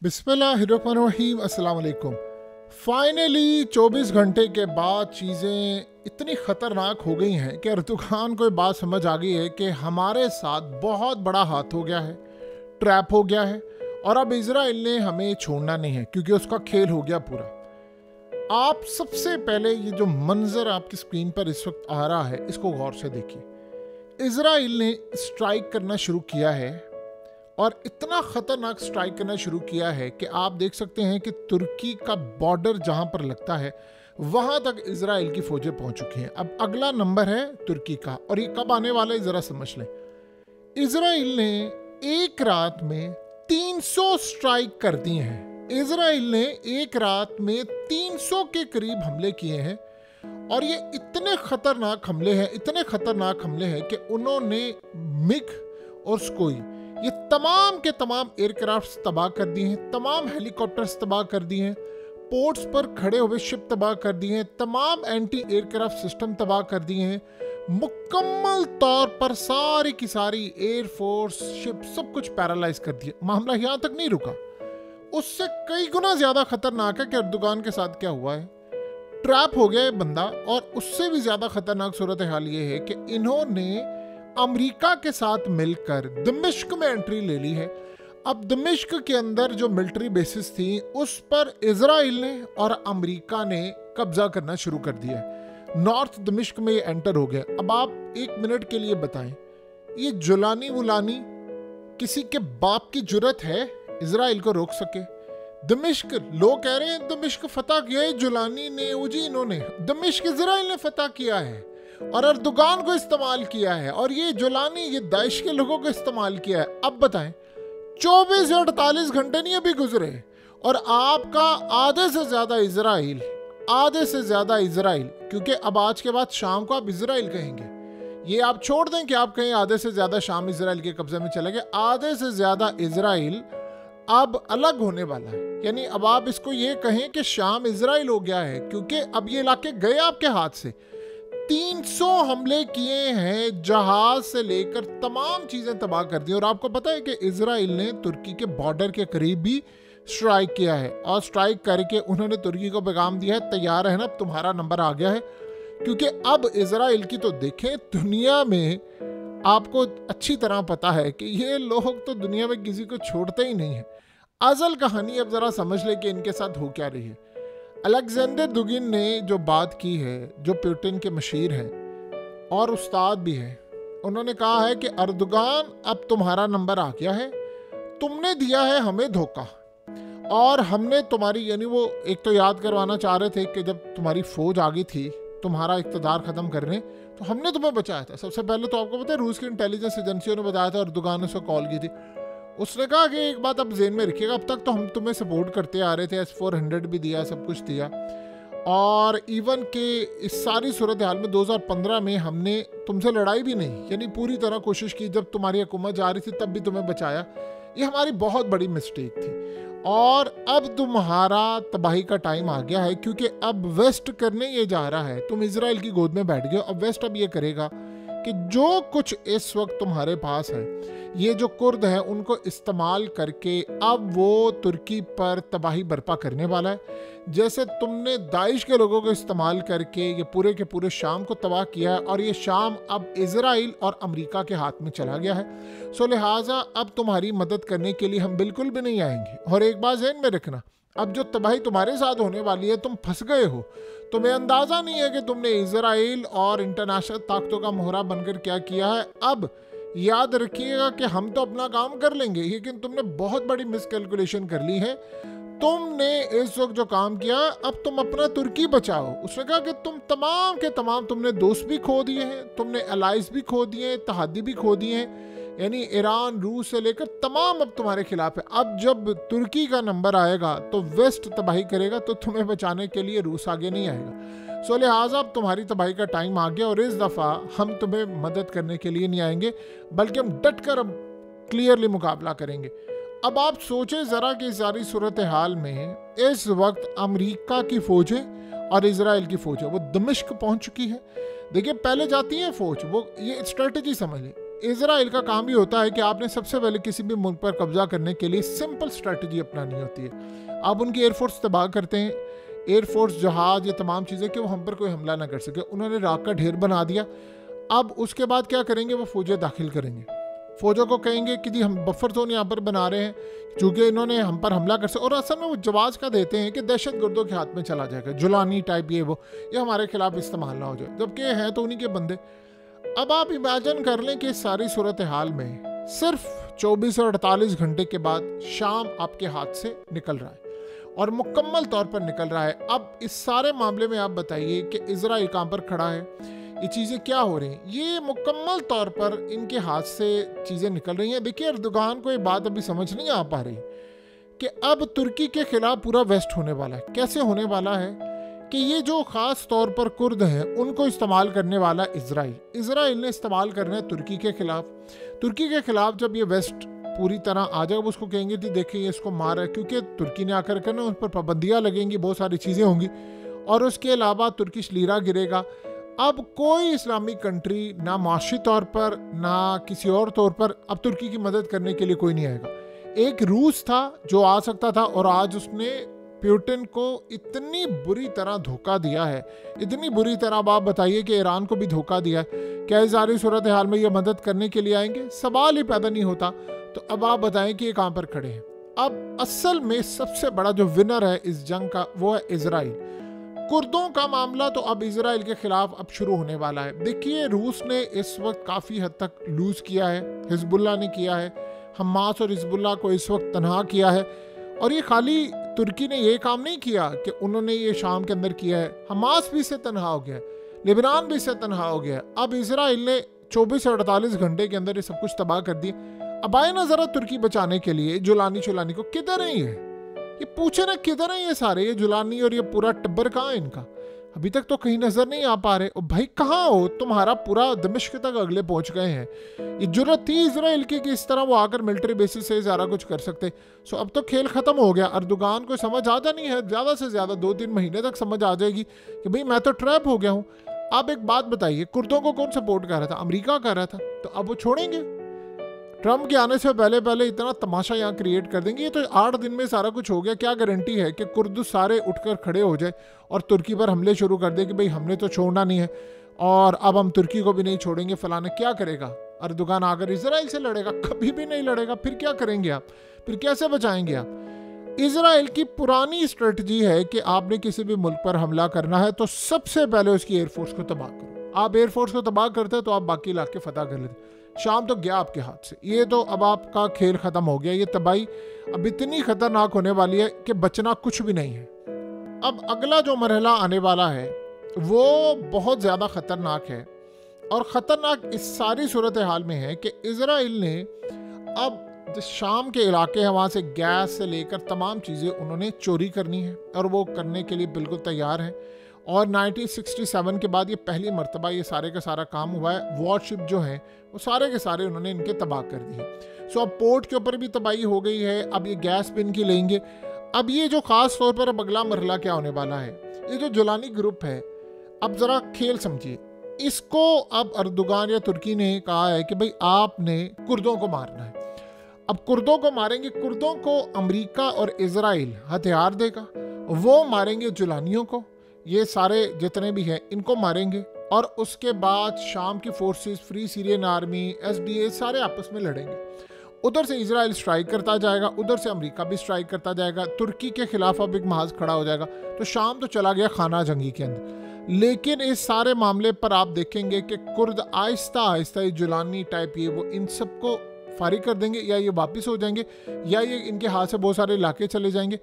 बिस्मिल्लाहिर्रहमानिर्रहीम, अस्सलाम वालेकुम। फाइनली 24 घंटे के बाद चीज़ें इतनी ख़तरनाक हो गई हैं कि अर्दोग़ान को ये बात समझ आ गई है कि हमारे साथ बहुत बड़ा हाथ हो गया है, ट्रैप हो गया है और अब इजराइल ने हमें छोड़ना नहीं है क्योंकि उसका खेल हो गया पूरा। आप सबसे पहले ये जो मंजर आपकी स्क्रीन पर इस वक्त आ रहा है इसको गौर से देखिए। इजराइल ने स्ट्राइक करना शुरू किया है और इतना खतरनाक स्ट्राइक करना शुरू किया है कि आप देख सकते हैं कि तुर्की का बॉर्डर जहां पर लगता है वहां तक इजराइल की फौजें पहुंच चुकी हैं। अब अगला नंबर है तुर्की का और ये कब आने वाला है जरा समझ लें। इजराइल ने एक रात में 300 स्ट्राइक कर दिए हैं। इजराइल ने एक रात में 300 के करीब हमले किए हैं और ये इतने खतरनाक हमले हैं कि उन्होंने मिग और स्कोई ये तमाम के तमाम एयरक्राफ्ट तबाह कर दिए हैं, तमाम हेलीकॉप्टर्स तबाह कर दिए हैं, पोर्ट्स पर खड़े हुए शिप तबाह कर दिए हैं, तमाम एंटी एयरक्राफ्ट सिस्टम तबाह कर दिए हैं। मुकम्मल तौर पर सारी की सारी एयरफोर्स शिप सब कुछ पैरालाइज कर दिया। मामला यहाँ तक नहीं रुका, उससे कई गुना ज्यादा खतरनाक है कि अर्दोग़ान के साथ क्या हुआ है। ट्रैप हो गया है बंदा और उससे भी ज्यादा खतरनाक सूरत हाल ये है कि इन्होंने अमेरिका के साथ मिलकर दमिश्क में एंट्री ले ली है। अब दमिश्क के अंदर जो मिलिट्री बेसिस थी उस पर इजराइल ने और अमेरिका ने कब्जा करना शुरू कर दिया है। नॉर्थ दमिश्क में ये एंटर हो गया। अब आप एक मिनट के लिए बताएं, ये जुलानी वुलानी किसी के बाप की जुर्रत है इजराइल को रोक सके? दमिश्क लोग कह रहे हैं दमिश्क फतह किया है जुलानी ने, जी इन्होंने दमिश्क इजराइल ने फतह किया है और अर्दोग़ान को इस्तेमाल किया है और ये जुलानी ये दाइश के लोगों को इस्तेमाल किया है। अब बताएं 24 या 48 घंटे नहीं अभी गुजरे और आपका आधे से ज्यादा इजराइल, क्योंकि अब आज के बाद शाम को आप इजराइल कहेंगे, ये आप छोड़ दें कि आप कहें आधे से ज्यादा शाम इजराइल के कब्जे में चले गए। आधे से ज्यादा इजराइल अब अलग होने वाला है, यानी अब आप इसको ये कहें कि शाम इजराइल हो गया है क्योंकि अब ये इलाके गए आपके हाथ से। 300 हमले किए हैं, जहाज से लेकर तमाम चीजें तबाह कर दी। और आपको पता है कि इजराइल ने तुर्की के बॉर्डर के करीब भी स्ट्राइक किया है और स्ट्राइक करके उन्होंने तुर्की को पैगाम दिया है, तैयार है ना, अब तुम्हारा नंबर आ गया है। क्योंकि अब इजराइल की तो देखें, दुनिया में आपको अच्छी तरह पता है कि ये लोग तो दुनिया में किसी को छोड़ते ही नहीं है। असल कहानी अब जरा समझ ले कि इनके साथ हो क्या रही है। अलेक्जेंडर दुगिन ने जो बात की है, जो पुतिन के मशीर हैं और उस्ताद भी हैं, उन्होंने कहा है कि अर्दोग़ान अब तुम्हारा नंबर आ गया है, तुमने दिया है हमें धोखा और हमने तुम्हारी, यानी वो एक तो याद करवाना चाह रहे थे कि जब तुम्हारी फौज आ गई थी तुम्हारा इक़्तिदार ख़त्म करने, तो हमने तुम्हें बचाया था। सबसे पहले तो आपको पता है रूस की इंटेलिजेंस एजेंसियों ने बताया था, अर्दोग़ान ने उसको कॉल की थी। उसने कहा कि एक बात आप जेन में रखिएगा, अब तक तो हम तुम्हें सपोर्ट करते आ रहे थे, S-400 भी दिया, सब कुछ दिया, और इवन के इस सारी सूरत हाल में 2015 में हमने तुमसे लड़ाई भी नहीं, यानी पूरी तरह कोशिश की, जब तुम्हारी हुकूमत जा रही थी तब भी तुम्हें बचाया। ये हमारी बहुत बड़ी मिस्टेक थी और अब तुम्हारा तबाही का टाइम आ गया है क्योंकि अब वेस्ट करने ये जा रहा है। तुम इजराइल की गोद में बैठ गए, अब वेस्ट अब ये करेगा कि जो कुछ इस वक्त तुम्हारे पास है, ये जो कुर्द हैं उनको इस्तेमाल करके अब वो तुर्की पर तबाही बर्पा करने वाला है। जैसे तुमने दाइश के लोगों को इस्तेमाल करके ये पूरे के पूरे शाम को तबाह किया है और ये शाम अब इजराइल और अमेरिका के हाथ में चला गया है। सो लिहाजा अब तुम्हारी मदद करने के लिए हम बिल्कुल भी नहीं आएंगे। और एक बात ज़हन में रखना, अब जो तबाही तुम्हारे साथ होने वाली है, तुम फंस गए हो, तुम्हें अंदाजा नहीं है कि तुमने इजराइल और इंटरनेशनल ताकतों का मोहरा बनकर क्या किया है। अब याद रखिएगा कि हम तो अपना काम कर लेंगे, लेकिन तुमने बहुत बड़ी मिसकैलकुलेशन कर ली है। तुमने इस वक्त जो काम किया, अब तुम अपना तुर्की बचाओ। उसने कहा कि तुम तमाम के तमाम तुमने दोस्त भी खो दिए हैं, तुमने अलाइज भी खो दिए हैं, तहादी भी खो दिए हैं, यानी ईरान रूस से लेकर तमाम अब तुम्हारे खिलाफ है। अब जब तुर्की का नंबर आएगा तो वेस्ट तबाही करेगा, तो तुम्हें बचाने के लिए रूस आगे नहीं आएगा। सो लिहाजा अब तुम्हारी तबाही का टाइम आ गया और इस दफ़ा हम तुम्हें मदद करने के लिए नहीं आएंगे, बल्कि हम डट कर अब क्लियरली मुकाबला करेंगे। अब आप सोचें ज़रा कि सारी सूरत हाल में इस वक्त अमेरिका की फ़ौजें और इजराइल की फ़ौजें वो दमिश्क पहुंच चुकी है। देखिए पहले जाती है फ़ौज, वो ये स्ट्रेटजी समझ लें, इजराइल का काम भी होता है कि आपने सबसे पहले किसी भी मुल्क पर कब्जा करने के लिए सिंपल स्ट्रेटजी अपनानी होती है। आप उनकी एयरफोर्स तबाह करते हैं, एयरफोर्स, जहाज, ये तमाम चीज़ें कि वो हम पर कोई हमला ना कर सके। उन्होंने राख का ढेर बना दिया। अब उसके बाद क्या करेंगे, वो फौजें दाखिल करेंगे। फौजों को कहेंगे कि जी हम बफर जोन यहाँ पर बना रहे हैं क्योंकि इन्होंने हम पर हमला कर सके। और असल में वो जवाब का देते हैं कि दहशत गर्दों के हाथ में चला जाएगा, जुलानी टाइप ये हमारे खिलाफ इस्तेमाल ना हो जाए, जबकि हैं तो उन्हीं के बंदे। अब आप इमेजिन कर लें कि सारी सूरत हाल में सिर्फ 24 और 48 घंटे के बाद शाम आपके हाथ से निकल रहा है और मुकम्मल तौर पर निकल रहा है। अब इस सारे मामले में आप बताइए कि इजराइल कहाँ पर खड़ा है, ये चीज़ें क्या हो रही हैं। ये मुकम्मल तौर पर इनके हाथ से चीज़ें निकल रही हैं। देखिए अर्दोगान को ये बात अभी समझ नहीं आ पा रही कि अब तुर्की के खिलाफ पूरा वेस्ट होने वाला है। कैसे होने वाला है कि ये जो ख़ास तौर पर कुर्द हैं उनको इस्तेमाल करने वाला इजराइल ने इस्तेमाल करना है तुर्की के खिलाफ। तुर्की के खिलाफ जब ये वेस्ट पूरी तरह आ जाएगा, उसको कहेंगे कि देखिए इसको मार है, क्योंकि तुर्की ने आकर करना, उन पर पाबंदियाँ लगेंगी, बहुत सारी चीज़ें होंगी और उसके अलावा तुर्किश लीरा गिरेगा। अब कोई इस्लामिक कंट्री ना माशी तौर पर ना किसी और तौर पर अब तुर्की की मदद करने के लिए कोई नहीं आएगा। एक रूस था जो आ सकता था और आज उसने पुतिन को इतनी बुरी तरह धोखा दिया है, इतनी बुरी तरह। अब आप बताइए कि ईरान को भी धोखा दिया है। क्या इस सारी सूरत हाल में ये मदद करने के लिए आएंगे? सवाल ही पैदा नहीं होता। तो अब आप बताएं कि ये कहाँ पर खड़े हैं। अब असल में सबसे बड़ा जो विनर है इस जंग का वो है इजराइल। कुर्दों का मामला तो अब इजराइल के खिलाफ अब शुरू होने वाला है। देखिए रूस ने इस वक्त काफ़ी हद तक लूज़ किया है, हिजबुल्लाह ने किया है, हमास और हिजबुल्लाह को इस वक्त तनहा किया है। और ये खाली तुर्की ने ये काम नहीं किया कि उन्होंने ये शाम के अंदर किया है, हमास भी इससे तनहा हो गया है, लेबनान भी इससे तनहा हो गया है। अब इजराइल ने 24 से 48 घंटे के अंदर ये सब कुछ तबाह कर दिया। अब आए ना ज़रा तुर्की बचाने के लिए जुलानी चुलानी को, किधर है ये पूछे ना किधर है ये सारे, ये जुलानी और ये पूरा टब्बर कहाँ है इनका? अभी तक तो कहीं नजर नहीं आ पा रहे। और भाई कहाँ हो तुम्हारा पूरा दमिश्क तक अगले पहुंच गए हैं। ये जुर्रत थी इजराइल की कि इस तरह वो आकर मिलिट्री बेसिस से ज़्यादा कुछ कर सकते। सो अब तो खेल खत्म हो गया। अर्दोगान को समझ आ जानी है, ज़्यादा से ज़्यादा 2-3 महीने तक समझ आ जाएगी कि भाई मैं तो ट्रैप हो गया हूँ। आप एक बात बताइए, कुर्दों को कौन सपोर्ट कर रहा था? अमेरिका कर रहा था। तो अब वो छोड़ेंगे? ट्रम्प के आने से पहले पहले इतना तमाशा यहाँ क्रिएट कर देंगे। ये तो 8 दिन में सारा कुछ हो गया। क्या गारंटी है कि कुर्द सारे उठकर खड़े हो जाए और तुर्की पर हमले शुरू कर दे कि भाई हमने तो छोड़ना नहीं है और अब हम तुर्की को भी नहीं छोड़ेंगे फलाना। क्या करेगा अर्दोगान? आकर इजराइल से लड़ेगा? कभी भी नहीं लड़ेगा। फिर क्या करेंगे आप? फिर कैसे बचाएंगे आप? इजराइल की पुरानी स्ट्रेटजी है कि आपने किसी भी मुल्क पर हमला करना है तो सबसे पहले उसकी एयरफोर्स को तबाह करो। आप एयरफोर्स को तबाह करते तो आप बाकी इलाके फतह कर लेते। शाम तो गया आपके हाथ से। ये तो अब आपका खेल खत्म हो गया। ये तबाही अब इतनी खतरनाक होने वाली है कि बचना कुछ भी नहीं है। अब अगला जो मरहला आने वाला है वो बहुत ज़्यादा ख़तरनाक है और ख़तरनाक इस सारी सूरत हाल में है कि इजराइल ने अब शाम के इलाके हैं वहाँ से गैस से लेकर तमाम चीज़ें उन्होंने चोरी करनी है और वो करने के लिए बिल्कुल तैयार हैं। और 1967 के बाद ये पहली मर्तबा ये सारे का सारा काम हुआ है। वॉरशिप जो हैं वो सारे के सारे उन्होंने इनके तबाह कर दिए। सो अब पोर्ट के ऊपर भी तबाही हो गई है। अब ये गैस भी इनकी लेंगे। अब ये जो ख़ास तौर पर अब अगला मरहला क्या होने वाला है, ये जो जुलानी ग्रुप है, अब ज़रा खेल समझिए इसको। अब अर्दोगान या तुर्की ने कहा है कि भाई आपने कुर्दों को मारना है। अब कुर्दों को मारेंगे, कुर्दों को अमेरिका और इजराइल हथियार देगा, वो मारेंगे जुलानियों को, ये सारे जितने भी हैं इनको मारेंगे। और उसके बाद शाम की forces, free Syrian army, SDA सारे आपस में लड़ेंगे। उधर से इजराइल स्ट्राइक करता जाएगा, उधर से अमेरिका भी स्ट्राइक करता जाएगा। तुर्की के खिलाफ अब एक महाज खड़ा हो जाएगा। तो शाम तो चला गया खाना जंगी के अंदर। लेकिन इस सारे मामले पर आप देखेंगे कि कुर्द आहिस्ता आहिस्ता ये जुलानी टाइप ये वो इन सबको फारिग कर देंगे, या ये वापस हो जाएंगे या ये इनके हाथ से बहुत सारे इलाके चले जाएंगे।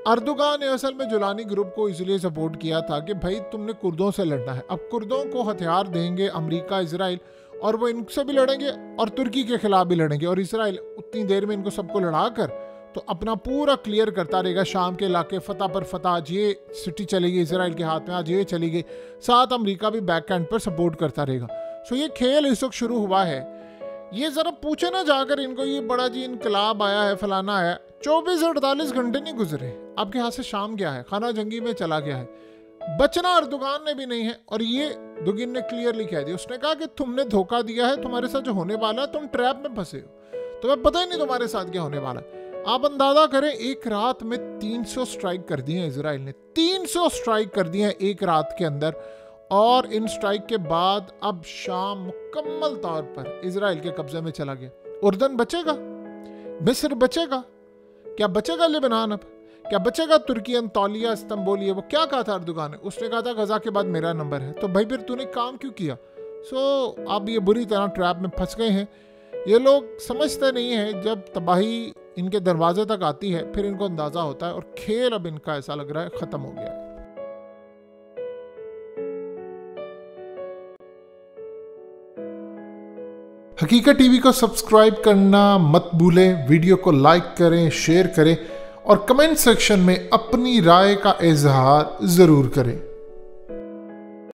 अर्दोगान ने असल में जुलानी ग्रुप को इसलिए सपोर्ट किया था कि भाई तुमने कुर्दों से लड़ना है। अब कुर्दों को हथियार देंगे अमेरिका, इजराइल, और वो इनसे भी लड़ेंगे और तुर्की के खिलाफ भी लड़ेंगे। और इजराइल उतनी देर में इनको सबको लड़ा कर तो अपना पूरा क्लियर करता रहेगा। शाम के इलाके फतह पर फतह, आज ये सिटी चली गई इजराइल के हाथ में, आज ये चली गई, साथ अमेरिका भी बैक एंड पर सपोर्ट करता रहेगा। सो ये खेल इस वक्त शुरू हुआ है। ये ज़रा पूछे ना जाकर इनको, ये बड़ा जी इनकलाब आया है, फलाना आया। 24 और 48 घंटे नहीं गुजरे, आपके हाथ से शाम गया है, खाना जंगी में चला गया है। बचना अर्दोगान ने भी नहीं है। और ये दुगिन ने क्लियरली कह दिया, उसने कहा कि तुमने धोखा दिया है, तुम्हारे साथ जो होने वाला है, तुम ट्रैप में फंसे हो, तुम्हें पता ही नहीं तुम्हारे साथ क्या होने वाला है। आप अंदाजा करें, एक रात में 300 स्ट्राइक कर दिए हैं इजराइल ने, 300 स्ट्राइक कर दिए हैं एक रात के अंदर। और इन स्ट्राइक के बाद अब शाम मुकम्मल तौर पर इजराइल के कब्जे में चला गया। उर्दन बचेगा? मिस्र बचेगा? क्या बचेगा लेबनान? अब क्या बचेगा तुर्की, अंतोलिया, इस्तांबुल? वो क्या कहा था अर्दोगान ने? उसने कहा था गजा के बाद मेरा नंबर है। तो भाई फिर तूने काम क्यों किया? अब ये बुरी तरह ट्रैप में फंस गए हैं। ये लोग समझते नहीं हैं, जब तबाही इनके दरवाजे तक आती है फिर इनको अंदाजा होता है, और खेल अब इनका ऐसा लग रहा है खत्म हो गया है। हकीकत टीवी को सब्सक्राइब करना मत भूलें, वीडियो को लाइक करें, शेयर करें और कमेंट सेक्शन में अपनी राय का इजहार जरूर करें।